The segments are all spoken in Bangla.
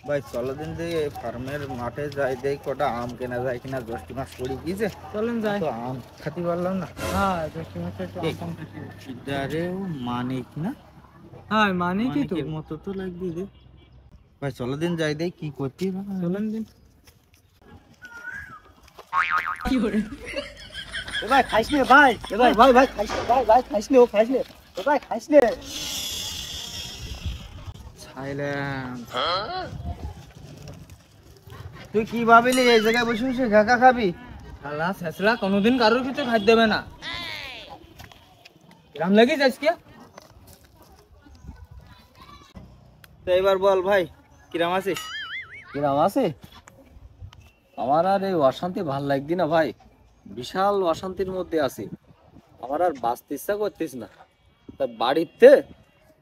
ভাই চলো দিন দিয়ে ফার্মের মাঠে যাই, দেই কটা আম কেনা যায় কিনা। জ্যৈষ্ঠ মাস পড়ে গিয়েছে, চলেন যাই। তো আম খাতে পারলাম না। হ্যাঁ জ্যৈষ্ঠ মাসে একটু এই আম খাইছি। ইদারেও মানিক না, হ্যাঁ মানে কি তো, মানিকের মতো তো লাগবে রে। ভাই চলো দিন যাই, দেই কি করতে হবে। চলেন দিন। ভাই খাইস নে ভাই, ভাই ভাই ভাই খাইস নে ভাই, ভাই খাইস নে, ও খাইস নে ভাই, খাইস নে। সাইলেন্ট। তুই কি ভাবিলি এই জায়গায় বসে বসে ঘাকা খাবি? শালা ছেসরা কোনোদিন কারোর কিছু খাই দেবে না। কিরাম লাগিস আজকে? তো এবার বল ভাই, কিরাম আছিস? কিরাম আছে? আমার আর এই অশান্তি ভাল লাগদি না ভাই, বিশাল অশান্তির মধ্যে আছি। আমার আর বাঁচতে ইচ্ছা করতিস না, তাই বাড়িতে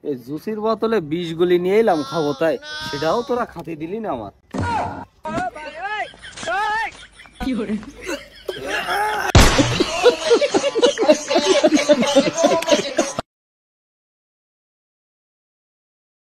এই জুসির বোতলে 20 গুলি নিয়ে এলাম খাবো, তাই সেটাও তোরা খাতে দিলি না আমার।